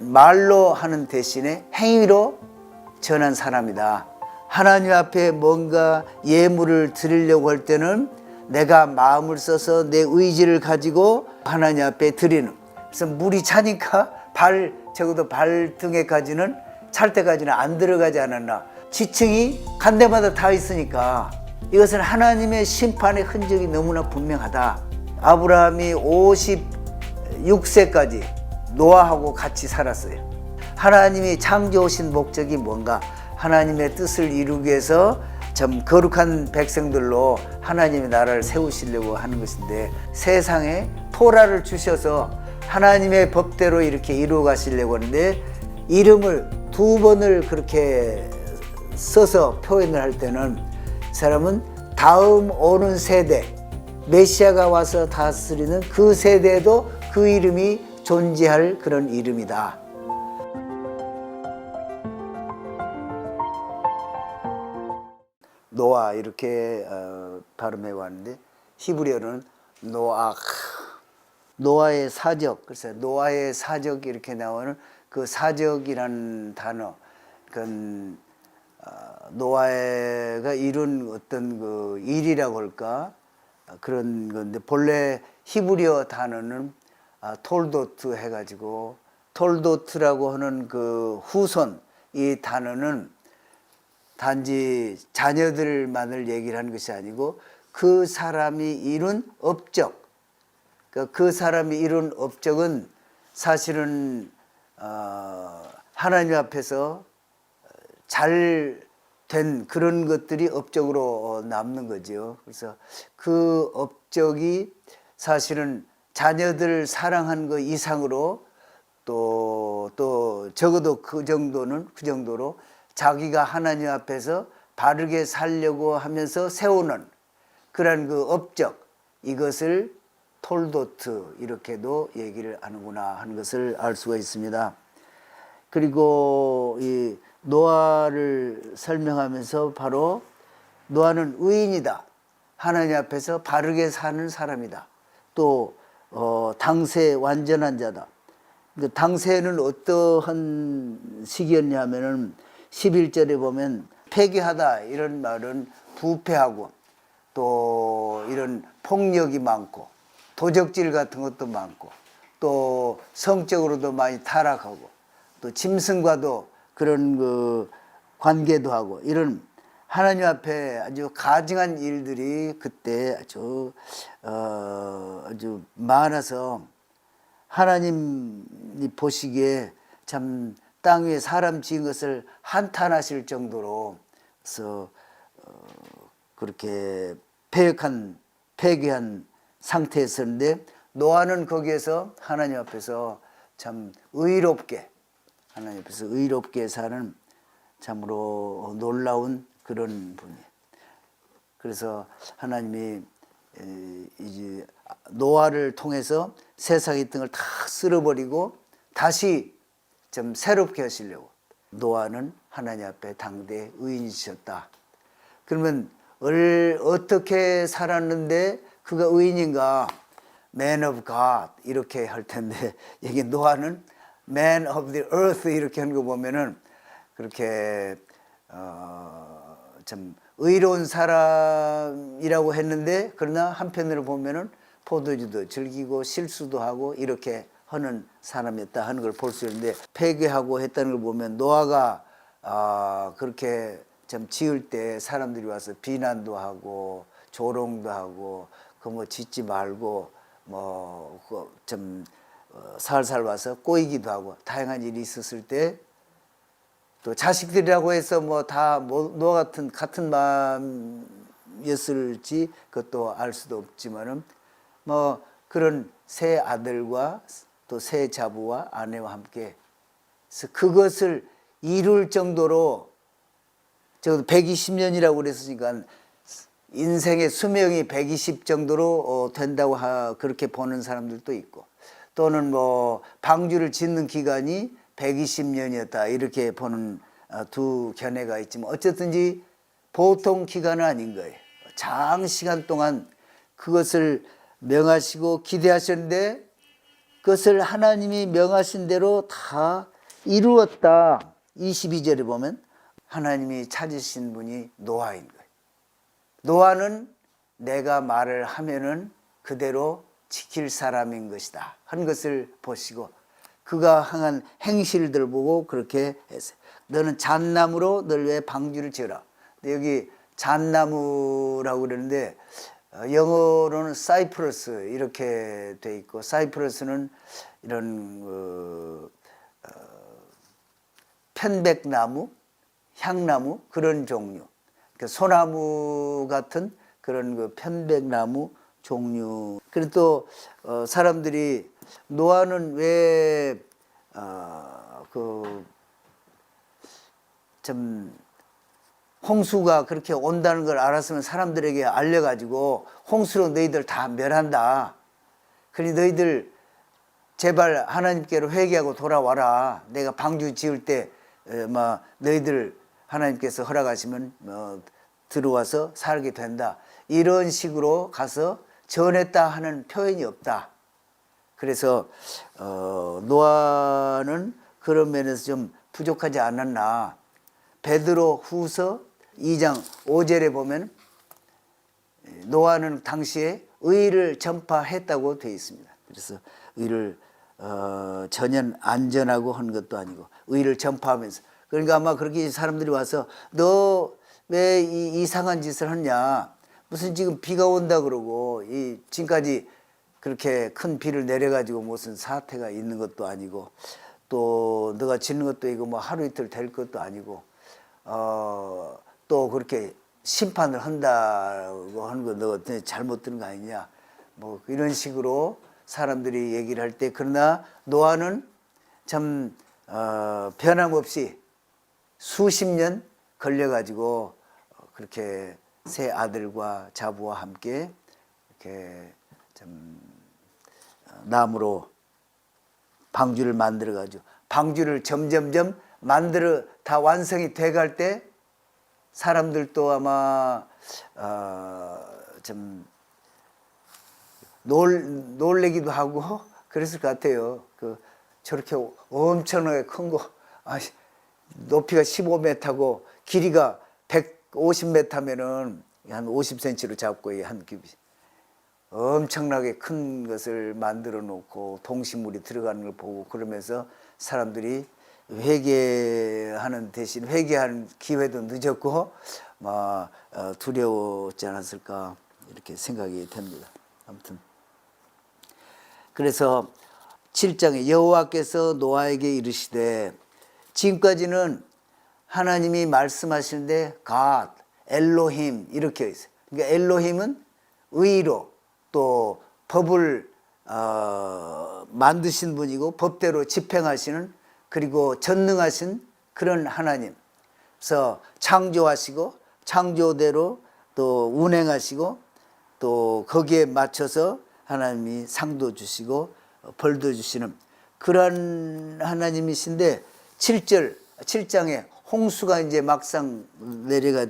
말로 하는 대신에 행위로 전한 사람이다. 하나님 앞에 뭔가 예물을 드리려고 할 때는 내가 마음을 써서 내 의지를 가지고 하나님 앞에 드리는. 그래서 물이 차니까 적어도 발등에까지는 찰 때까지는 안 들어가지 않았나. 지층이 간 데마다 다 있으니까 이것은 하나님의 심판의 흔적이 너무나 분명하다. 아브라함이 56세까지 노아하고 같이 살았어요. 하나님이 창조하신 목적이 뭔가? 하나님의 뜻을 이루기 위해서 참 거룩한 백성들로 하나님의 나라를 세우시려고 하는 것인데, 세상에 토라를 주셔서 하나님의 법대로 이렇게 이루어 가시려고 하는데, 이름을 2번을 그렇게 써서 표현을 할 때는 사람은 다음 오는 세대, 메시아가 와서 다스리는 그 세대에도 그 이름이 존재할 그런 이름이다. 노아 이렇게 발음해 왔는데, 히브리어는 노ach, 노아의 사적. 그래서 노아의 사적 이렇게 나오는 그 사적이라는 단어, 그건 노아가 이룬 어떤 그 일이라고 할까, 그런 건데, 본래 히브리어 단어는 톨도트 해가지고, 톨도트라고 하는 그 후손, 이 단어는 단지 자녀들만을 얘기를 하는 것이 아니고 그 사람이 이룬 업적, 그 사람이 이룬 업적은 사실은 하나님 앞에서 잘 된 그런 것들이 업적으로 남는 거죠. 그래서 그 업적이 사실은 자녀들 사랑한 것 이상으로 또 적어도 그 정도로 자기가 하나님 앞에서 바르게 살려고 하면서 세우는 그런 그 업적, 이것을 톨도트 이렇게도 얘기를 하는구나 하는 것을 알 수가 있습니다. 그리고 이 노아를 설명하면서 바로 노아는 의인이다. 하나님 앞에서 바르게 사는 사람이다. 또 당세 완전한 자다. 당세는 어떠한 시기였냐면은 11절에 보면 폐괴하다 이런 말은 부패하고 또 이런 폭력이 많고 도적질 같은 것도 많고 또 성적으로도 많이 타락하고 또 짐승과도 그런 그 관계도 하고, 이런 하나님 앞에 아주 가증한 일들이 그때 아주 많아서 하나님이 보시기에 참 땅 위에 사람 지은 것을 한탄하실 정도로, 그래서 그렇게 폐괴한 상태였었는데, 노아는 거기에서 하나님 앞에서 참 의롭게, 하나님 앞에서 의롭게 사는 참으로 놀라운 그런 분이에요. 그래서 하나님이 이제 노아를 통해서 세상의 등을 다 쓸어버리고 다시 좀 새롭게 하시려고, 노아는 하나님 앞에 당대 의인이셨다. 그러면 어떻게 살았는데 그가 의인인가? Man of God 이렇게 할 텐데, 여기 노아는 Man of the earth 이렇게 하는 거 보면은 그렇게 참 의로운 사람이라고 했는데, 그러나 한편으로 보면은 포도주도 즐기고 실수도 하고 이렇게 하는 사람이었다 하는 걸 볼 수 있는데, 폐괴하고 했다는 걸 보면 노아가 그렇게 참 지을 때 사람들이 와서 비난도 하고 조롱도 하고 그 뭐 짓지 말고 뭐 좀 살살 와서 꼬이기도 하고 다양한 일이 있었을 때, 또 자식들이라고 해서 뭐 다 노아 같은 마음이었을지 그것도 알 수도 없지만은 뭐 그런 세 아들과 또 세 자부와 아내와 함께 그것을 이룰 정도로, 적어도 120년이라고 그랬으니까 인생의 수명이 120 정도로 된다고 그렇게 보는 사람들도 있고, 또는 뭐 방주를 짓는 기간이 120년이었다 이렇게 보는 두 견해가 있지만, 어쨌든지 보통 기간은 아닌 거예요. 장시간 동안 그것을 명하시고 기대하셨는데, 그것을 하나님이 명하신 대로 다 이루었다. 22절에 보면 하나님이 찾으신 분이 노아인 거예요. 노아는 내가 말을 하면은 그대로 지킬 사람인 것이다 한 것을 보시고 그가 행한 행실들 보고 그렇게 했어요. 너는 잣나무로 널 위해 방주를 지어라. 근데 여기 잣나무라고 그러는데 영어로는 사이프러스 이렇게 돼 있고, 사이프러스는 이런 편백나무, 향나무 그런 종류, 그러니까 소나무 같은 그런 그 편백나무 종류. 그리고 또 사람들이 노아는 왜 좀 홍수가 그렇게 온다는 걸 알았으면 사람들에게 알려가지고 홍수로 너희들 다 멸한다. 그러니 너희들 제발 하나님께로 회개하고 돌아와라. 내가 방주 지을 때 너희들 하나님께서 허락하시면 들어와서 살게 된다. 이런 식으로 가서 전했다 하는 표현이 없다. 그래서 노아는 그런 면에서 좀 부족하지 않았나. 베드로 후서 2장 5절에 보면 노아는 당시에 의를 전파했다고 되어 있습니다. 그래서 의를 전혀 안전하고 한 것도 아니고 의를 전파하면서, 그러니까 아마 그렇게 사람들이 와서 너 왜 이 이상한 짓을 하냐, 무슨 지금 비가 온다 그러고 지금까지 그렇게 큰 비를 내려가지고 무슨 사태가 있는 것도 아니고 또 너가 짓는 것도 이거 뭐 하루 이틀 될 것도 아니고 또 그렇게 심판을 한다고 하는 거 너 잘못 들은 거 아니냐, 뭐 이런 식으로 사람들이 얘기를 할 때, 그러나 노아는 참 변함없이 수십 년 걸려가지고 그렇게 세 아들과 자부와 함께 이렇게 좀 나무로 방주를 만들어가지고, 방주를 점점점 만들어 다 완성이 돼갈 때 사람들도 아마 좀 놀래기도 하고 그랬을 것 같아요. 저렇게 엄청나게 큰 거, 높이가 15m고 길이가 150m면은 한 50cm로 잡고 한 큐비 엄청나게 큰 것을 만들어 놓고 동식물이 들어가는 걸 보고, 그러면서 사람들이 회개하는 대신 회개하는 기회도 늦었고 막 두려웠지 않았을까 이렇게 생각이 됩니다. 아무튼 그래서 7장에 여호와께서 노아에게 이르시되, 지금까지는 하나님이 말씀하시는데 갓, 엘로힘 이렇게 있어요. 그러니까 엘로힘은 의로 또 법을 만드신 분이고 법대로 집행하시는, 그리고 전능하신 그런 하나님. 그래서 창조하시고 창조대로 또 운행하시고 또 거기에 맞춰서 하나님이 상도 주시고 벌도 주시는 그런 하나님이신데, 7장에 홍수가 이제 막상 내려가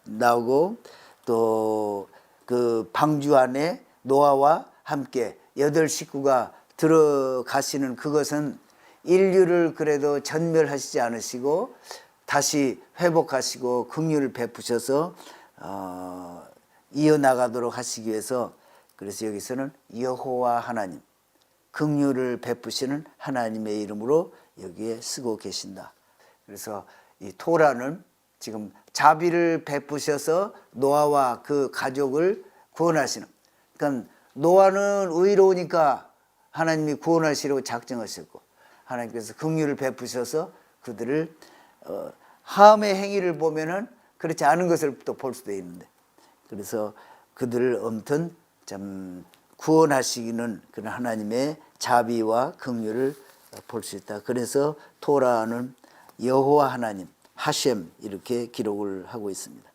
나오고 또 그 방주 안에 노아와 함께 8식구가 들어가시는 그것은 인류를 그래도 전멸하시지 않으시고 다시 회복하시고 긍휼을 베푸셔서 이어나가도록 하시기 위해서, 그래서 여기서는 여호와 하나님, 긍휼을 베푸시는 하나님의 이름으로 여기에 쓰고 계신다. 그래서 이 토라는 지금 자비를 베푸셔서 노아와 그 가족을 구원하시는, 그러니까 노아는 의로우니까 하나님이 구원하시려고 작정하셨고, 하나님께서 긍휼을 베푸셔서 그들을 함의 행위를 보면은 그렇지 않은 것을 또 볼 수도 있는데, 그래서 그들을 엄튼 좀 구원하시기는 그런 하나님의 자비와 긍휼을 볼 수 있다. 그래서 토라는 여호와 하나님, 하셴 이렇게 기록을 하고 있습니다.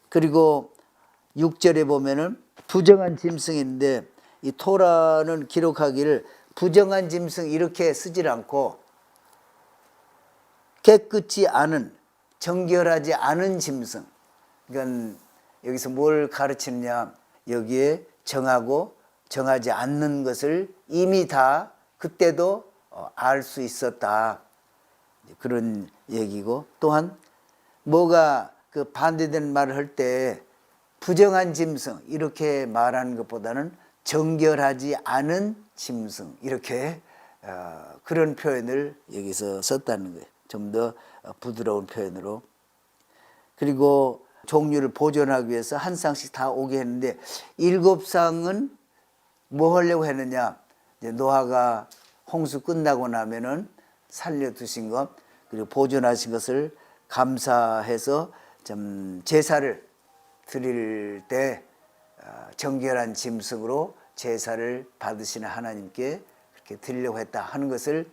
그리고 6절에 보면은 부정한 짐승인데, 이 토라는 기록하기를 부정한 짐승 이렇게 쓰질 않고 깨끗이 않은, 정결하지 않은 짐승. 그러니까 여기서 뭘 가르치느냐, 여기에 정하고 정하지 않는 것을 이미 다 그때도 알 수 있었다. 그런 얘기고, 또한 뭐가 그 반대되는 말을 할 때 부정한 짐승 이렇게 말하는 것보다는 정결하지 않은 짐승 이렇게 그런 표현을 여기서 썼다는 거예요. 좀 더 부드러운 표현으로. 그리고 종류를 보존하기 위해서 한 쌍씩 다 오게 했는데 7쌍은 뭐 하려고 했느냐. 이제 노아가 홍수 끝나고 나면은 살려두신 것 그리고 보존하신 것을 감사해서 좀 제사를 드릴 때 정결한 짐승으로 제사를 받으시는 하나님께 그렇게 드리려고 했다 하는 것을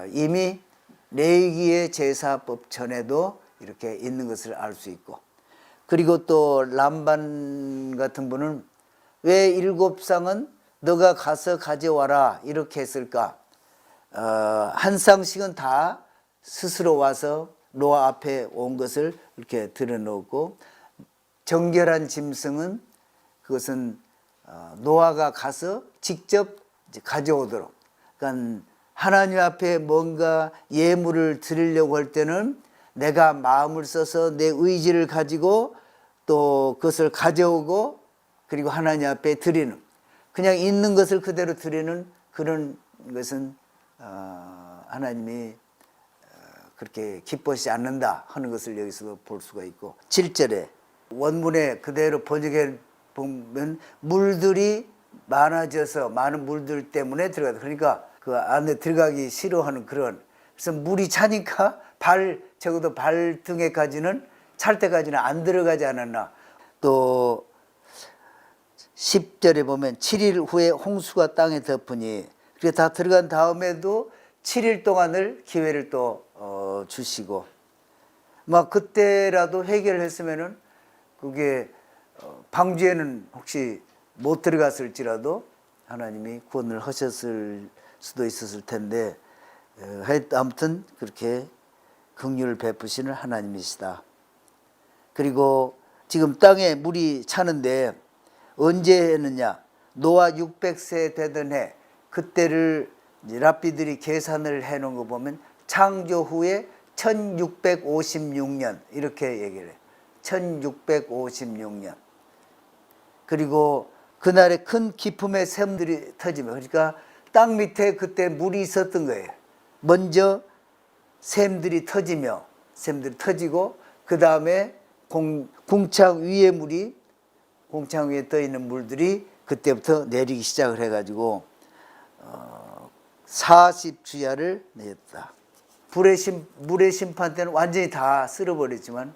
이미 레위기의 제사법 전에도 이렇게 있는 것을 알 수 있고, 그리고 또 람반 같은 분은 왜 7쌍은 너가 가서 가져와라 이렇게 했을까? 한 쌍씩은 다 스스로 와서 노아 앞에 온 것을 이렇게 들여놓고, 정결한 짐승은 그것은 노아가 가서 직접 가져오도록. 그러니까 하나님 앞에 뭔가 예물을 드리려고 할 때는 내가 마음을 써서 내 의지를 가지고 또 그것을 가져오고 그리고 하나님 앞에 드리는, 그냥 있는 것을 그대로 드리는 그런 것은 하나님이 그렇게 기뻐하지 않는다 하는 것을 여기서도 볼 수가 있고, 7절에 원문에 그대로 번역해 보면 물들이 많아져서 많은 물들 때문에 들어가다. 그러니까 그 안에 들어가기 싫어하는 그런, 그래서 물이 차니까 적어도 발등에까지는 찰 때까지는 안 들어가지 않았나. 또 10절에 보면 7일 후에 홍수가 땅에 덮으니, 그게 다 들어간 다음에도 7일 동안을 기회를 또 주시고, 막 그때라도 해결했으면은 그게 방주에는 혹시 못 들어갔을지라도 하나님이 구원을 하셨을 수도 있었을 텐데, 아무튼 그렇게 긍휼을 베푸시는 하나님이시다. 그리고 지금 땅에 물이 차는데 언제 했느냐? 노아 600세 되던 해, 그때를 랍비들이 계산을 해놓은 거 보면 창조 후에 1656년 이렇게 얘기를 해요. 1656년. 그리고 그날에 큰 기품의 샘들이 터지며, 그러니까 땅 밑에 그때 물이 있었던 거예요. 먼저 샘들이 터지고 그 다음에 궁창 위에 궁창 위에 떠 있는 물들이 그때부터 내리기 시작을 해가지고 40주야를 내었다. 물의 심판 때는 완전히 다 쓸어버렸지만,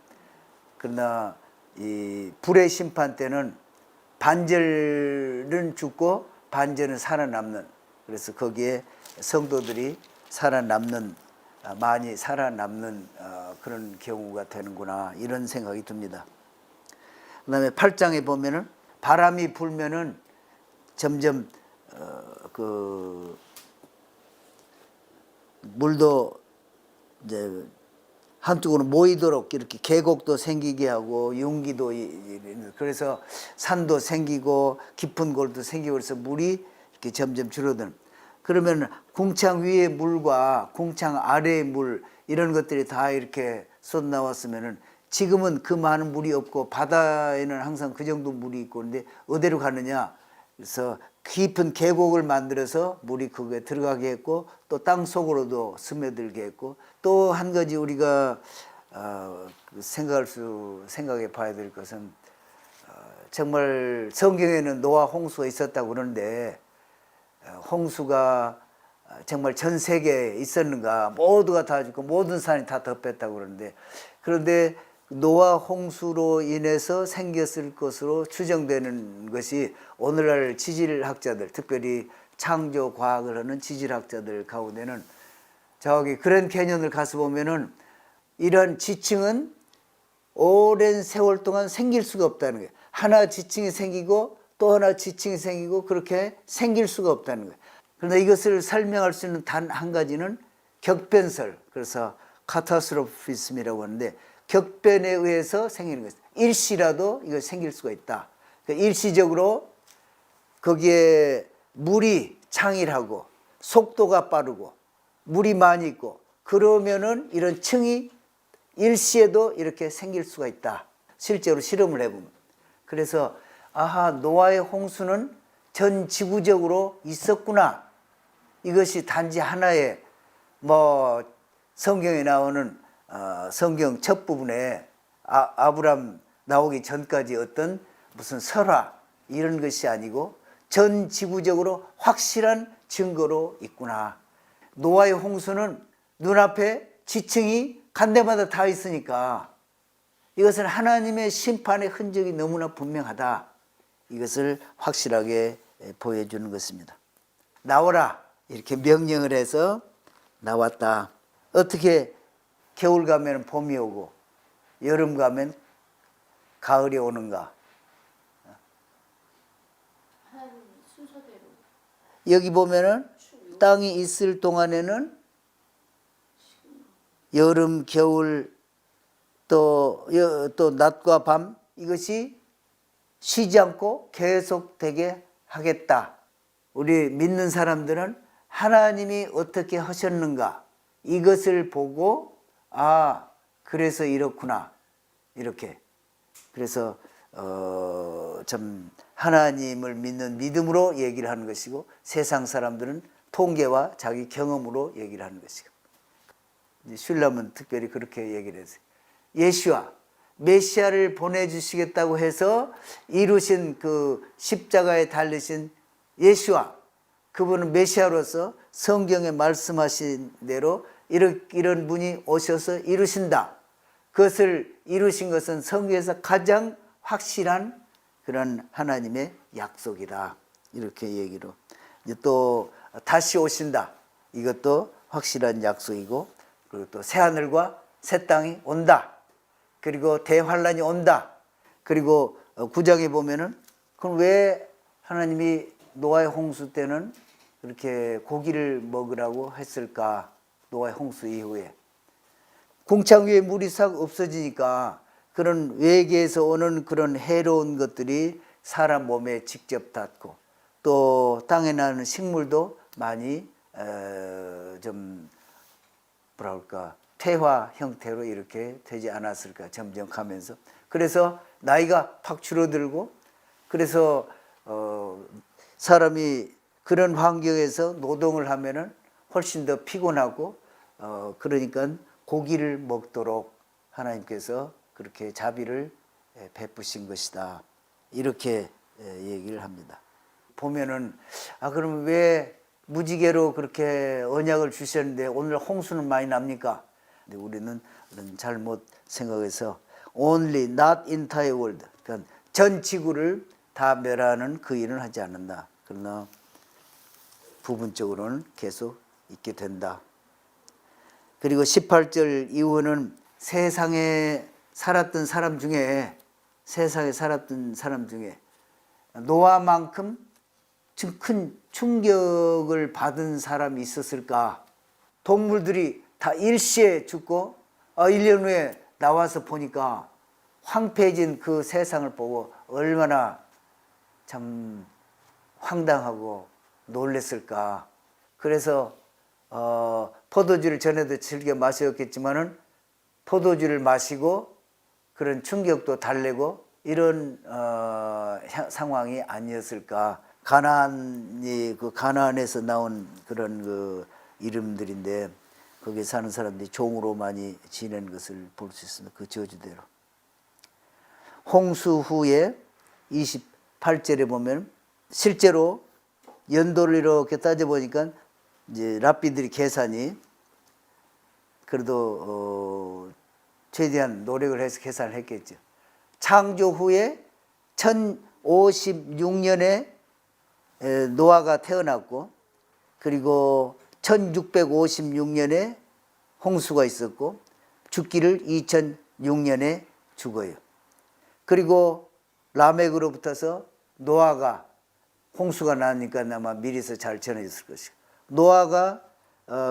그러나 이 불의 심판 때는 반절은 죽고 반절은 살아남는, 그래서 거기에 성도들이 많이 살아남는 그런 경우가 되는구나, 이런 생각이 듭니다. 그 다음에 8장에 보면은 바람이 불면은 점점 그 물도 이제 한쪽으로 모이도록 이렇게 계곡도 생기게 하고 용기도, 그래서 산도 생기고 깊은 골도 생기고, 그래서 물이 이렇게 점점 줄어드는. 그러면 궁창 위의 물과 궁창 아래의 물 이런 것들이 다 이렇게 쏟나왔으면은 지금은 그 많은 물이 없고 바다에는 항상 그 정도 물이 있고, 그런데 어디로 가느냐? 그래서 깊은 계곡을 만들어서 물이 거기에 들어가게 했고, 또 땅 속으로도 스며들게 했고, 또 한 가지 우리가 생각해 봐야 될 것은, 정말 성경에는 노아 홍수가 있었다고 그러는데 홍수가 정말 전 세계에 있었는가? 모두가 다 죽고 모든 산이 다 덮였다고 그러는데 노아 홍수로 인해서 생겼을 것으로 추정되는 것이 오늘날 지질학자들, 특별히 창조 과학을 하는 지질학자들 가운데는 저기 그런 개념을 가서 보면은 이런 지층은 오랜 세월 동안 생길 수가 없다는 거예요. 하나 지층이 생기고 또 하나 지층이 생기고 그렇게 생길 수가 없다는 거예요. 그런데 이것을 설명할 수 있는 단 한 가지는 격변설, 그래서 카타스트로피즘이라고 하는데 격변에 의해서 생기는 것입니다. 일시라도 이거 생길 수가 있다. 그러니까 일시적으로 거기에 물이 창일하고 속도가 빠르고 물이 많이 있고 그러면은 이런 층이 일시에도 이렇게 생길 수가 있다. 실제로 실험을 해보면. 그래서 아하, 노아의 홍수는 전 지구적으로 있었구나. 이것이 단지 하나의 뭐 성경에 나오는 성경 첫 부분에 아브람 나오기 전까지 어떤 무슨 설화 이런 것이 아니고 전 지구적으로 확실한 증거로 있구나. 노아의 홍수는 눈앞에 지층이 간 데마다 다 있으니까 이것은 하나님의 심판의 흔적이 너무나 분명하다. 이것을 확실하게 보여주는 것입니다. 나오라 이렇게 명령을 해서 나왔다. 어떻게 겨울 가면 봄이 오고 여름 가면 가을이 오는가? 여기 보면은 땅이 있을 동안에는 여름, 겨울, 또 낮과 밤 이것이 쉬지 않고 계속되게 하겠다. 우리 믿는 사람들은 하나님이 어떻게 하셨는가 이것을 보고 그래서 이렇구나 이렇게. 그래서 참 하나님을 믿는 믿음으로 얘기를 하는 것이고 세상 사람들은 통계와 자기 경험으로 얘기를 하는 것이고 슐람은 특별히 그렇게 얘기를 했어요. 예수와 메시아를 보내주시겠다고 해서 이루신 그 십자가에 달리신 예수와 그분은 메시아로서 성경에 말씀하신 대로 이런 분이 오셔서 이루신다. 그것을 이루신 것은 성경에서 가장 확실한 그런 하나님의 약속이다. 이렇게 얘기로. 또 다시 오신다. 이것도 확실한 약속이고 그리고 또 새하늘과 새 땅이 온다. 그리고 대환란이 온다. 그리고 9장에 보면은 그럼 왜 하나님이 노아의 홍수 때는 그렇게 고기를 먹으라고 했을까? 노아의 홍수 이후에 궁창 위에 물이 싹 없어지니까 그런 외계에서 오는 그런 해로운 것들이 사람 몸에 직접 닿고 또 땅에 나는 식물도 많이 좀 뭐랄까 퇴화 형태로 이렇게 되지 않았을까 점점 가면서. 그래서 나이가 팍 줄어들고 그래서 사람이 그런 환경에서 노동을 하면은 훨씬 더 피곤하고 그러니까 고기를 먹도록 하나님께서 그렇게 자비를 베푸신 것이다. 이렇게 얘기를 합니다. 보면은 그러면 왜 무지개로 그렇게 언약을 주셨는데 오늘 홍수는 많이 납니까? 근데 우리는 잘못 생각해서 only not entire world, 그러니까 전 지구를 다 멸하는 그 일은 하지 않는다. 그러나 부분적으로는 계속 있게 된다. 그리고 18절 이후는 세상에 살았던 사람 중에 노아만큼 큰 충격을 받은 사람이 있었을까? 동물들이 다 일시에 죽고 1년 후에 나와서 보니까 황폐해진 그 세상을 보고 얼마나 참 황당하고 놀랬을까. 그래서 포도주를 전에도 즐겨 마셨겠지만은 포도주를 마시고 그런 충격도 달래고 이런 상황이 아니었을까. 가나안에서 나온 그런 그 이름들인데 거기 사는 사람들이 종으로 많이 지낸 것을 볼 수 있습니다. 그 저주대로. 홍수 후에 28절에 보면 실제로 연도를 이렇게 따져보니까 이제 랍비들이 계산이 그래도 최대한 노력을 해서 계산을 했겠죠. 창조 후에 1056년에 노아가 태어났고 그리고 1656년에 홍수가 있었고 죽기를 2006년에 죽어요. 그리고 라멕으로부터서 노아가 홍수가 나니까 아마 미리서 잘 전해졌을 것이고 노아가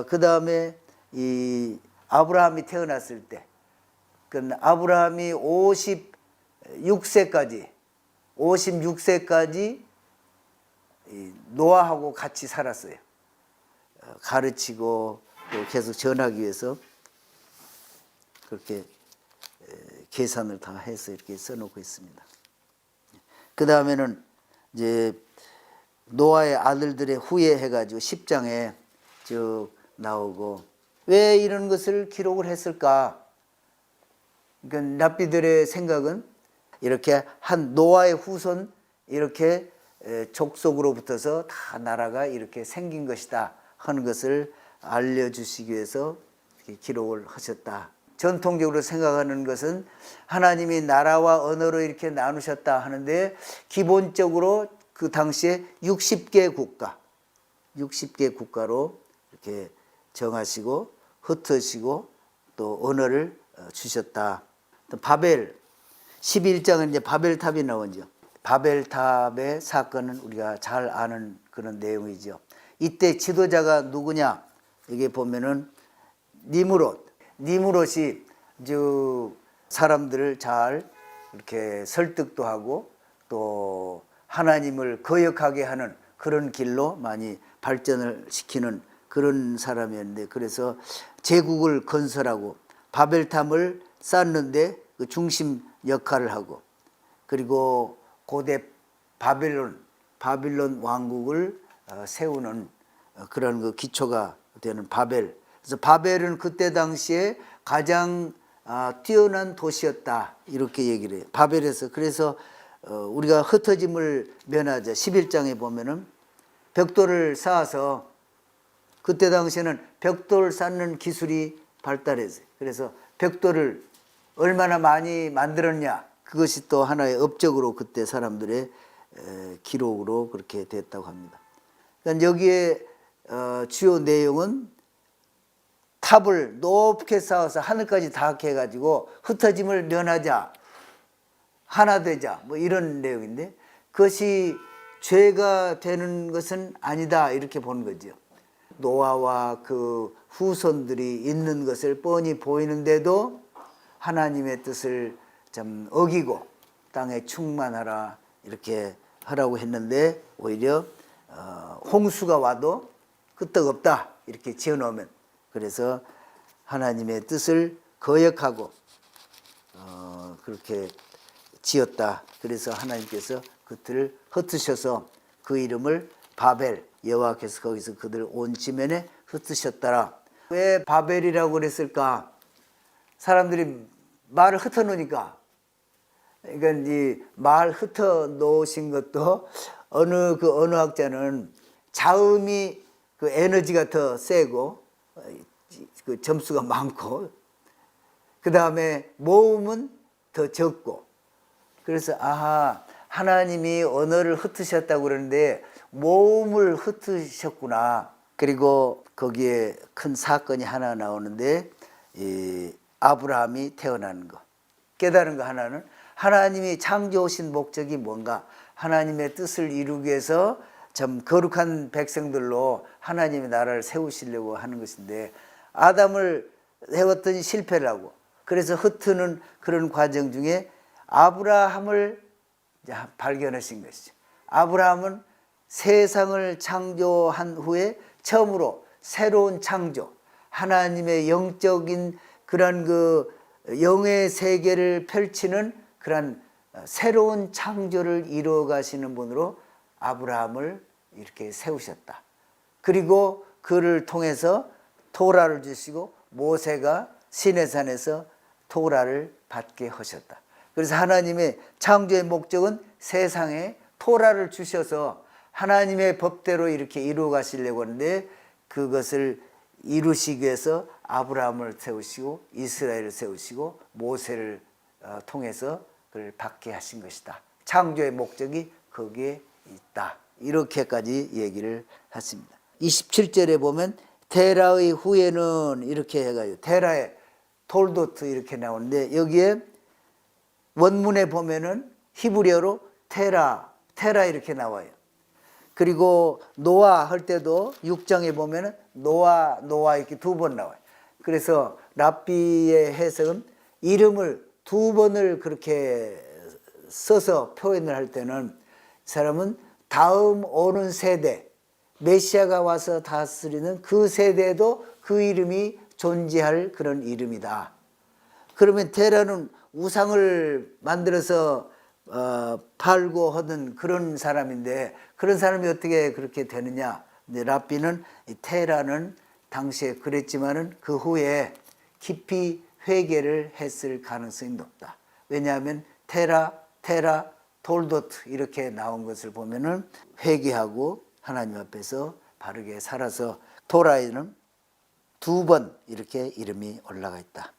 그 다음에 이 아브라함이 태어났을 때 그 아브라함이 56세까지 노아하고 같이 살았어요. 가르치고 또 계속 전하기 위해서 그렇게 계산을 다 해서 이렇게 써놓고 있습니다. 그 다음에는 이제 노아의 아들들의 후예 해가지고 10장에 쭉 나오고, 왜 이런 것을 기록을 했을까? 그러니까 랍비들의 생각은 이렇게 한 노아의 후손 이렇게 족속으로 붙어서 다 나라가 이렇게 생긴 것이다 하는 것을 알려주시기 위해서 기록을 하셨다. 전통적으로 생각하는 것은 하나님이 나라와 언어로 이렇게 나누셨다 하는데, 기본적으로 그 당시에 60개 국가로 이렇게 정하시고 흩으시고 또 언어를 주셨다. 또 바벨 11장은 이제 바벨탑이 나오죠. 바벨탑의 사건은 우리가 잘 아는 그런 내용이죠. 이때 지도자가 누구냐? 여기 보면은 니무롯이 사람들을 잘 이렇게 설득도 하고 또 하나님을 거역하게 하는 그런 길로 많이 발전을 시키는 그런 사람이었는데, 그래서 제국을 건설하고 바벨탑을 쌓는데 그 중심 역할을 하고, 그리고 고대 바빌론 왕국을 세우는 그런 그 기초가 되는 바벨. 그래서 바벨은 그때 당시에 가장 뛰어난 도시였다 이렇게 얘기를 해요. 바벨에서. 그래서 우리가 흩어짐을 면하자 11장에 보면은 벽돌을 쌓아서, 그때 당시에는 벽돌 쌓는 기술이 발달했어요. 그래서 벽돌을 얼마나 많이 만들었냐, 그것이 또 하나의 업적으로 그때 사람들의 기록으로 그렇게 됐다고 합니다. 그러니까 여기에 주요 내용은 탑을 높게 쌓아서 하늘까지 닿게 해가지고 흩어짐을 면하자, 하나 되자, 뭐 이런 내용인데, 그것이 죄가 되는 것은 아니다 이렇게 보는 거죠. 노아와 그 후손들이 있는 것을 뻔히 보이는데도 하나님의 뜻을 좀 어기고 땅에 충만하라 이렇게 하라고 했는데, 오히려 홍수가 와도 끄떡없다 이렇게 지어놓으면, 그래서 하나님의 뜻을 거역하고 그렇게 지었다. 그래서 하나님께서 그들을 흩으셔서 그 이름을 바벨, 여호와께서 거기서 그들 온 지면에 흩으셨더라. 왜 바벨이라고 그랬을까? 사람들이 말을 흩어 놓으니까. 그러니까 이 말 흩어 놓으신 것도 어느 학자는 자음이 그 에너지가 더 세고 그 점수가 많고, 그 다음에 모음은 더 적고, 그래서 하나님이 언어를 흩으셨다고 그러는데 모음을 흩으셨구나. 그리고 거기에 큰 사건이 하나 나오는데, 이 아브라함이 태어나는 거, 깨달은 거 하나는 하나님이 창조하신 목적이 뭔가, 하나님의 뜻을 이루기 위해서 참 거룩한 백성들로 하나님의 나라를 세우시려고 하는 것인데, 아담을 해왔더니 실패를 하고, 그래서 흩트는 그런 과정 중에 아브라함을 발견하신 것이죠. 아브라함은 세상을 창조한 후에 처음으로 새로운 창조, 하나님의 영적인 그런 그 영의 세계를 펼치는 그런 새로운 창조를 이루어 가시는 분으로 아브라함을 이렇게 세우셨다. 그리고 그를 통해서 토라를 주시고 모세가 시내산에서 토라를 받게 하셨다. 그래서 하나님의 창조의 목적은 세상에 토라를 주셔서 하나님의 법대로 이렇게 이루어 가시려고 하는데, 그것을 이루시기 위해서 아브라함을 세우시고 이스라엘을 세우시고 모세를 통해서 그를 받게 하신 것이다. 창조의 목적이 거기에 있다. 이렇게까지 얘기를 했습니다. 27절에 보면 테라의 후예는 이렇게 해가지고, 테라의 톨도트 이렇게 나오는데, 여기에 원문에 보면은 히브리어로 테라 이렇게 나와요. 그리고 노아 할 때도 6장에 보면은 노아 이렇게 두 번 나와요. 그래서 랍비의 해석은 이름을 두 번을 그렇게 써서 표현을 할 때는, 이 사람은 다음 오는 세대, 메시아가 와서 다스리는 그 세대도 그 이름이 존재할 그런 이름이다. 그러면 테라는 우상을 만들어서 팔고 하던 그런 사람인데 그런 사람이 어떻게 그렇게 되느냐. 근데 랍비는 이 테라는 당시에 그랬지만은 그 후에 깊이 회개를 했을 가능성이 높다. 왜냐하면 테라, 돌도트 이렇게 나온 것을 보면은 회개하고 하나님 앞에서 바르게 살아서 토라에는 2번 이렇게 이름이 올라가 있다.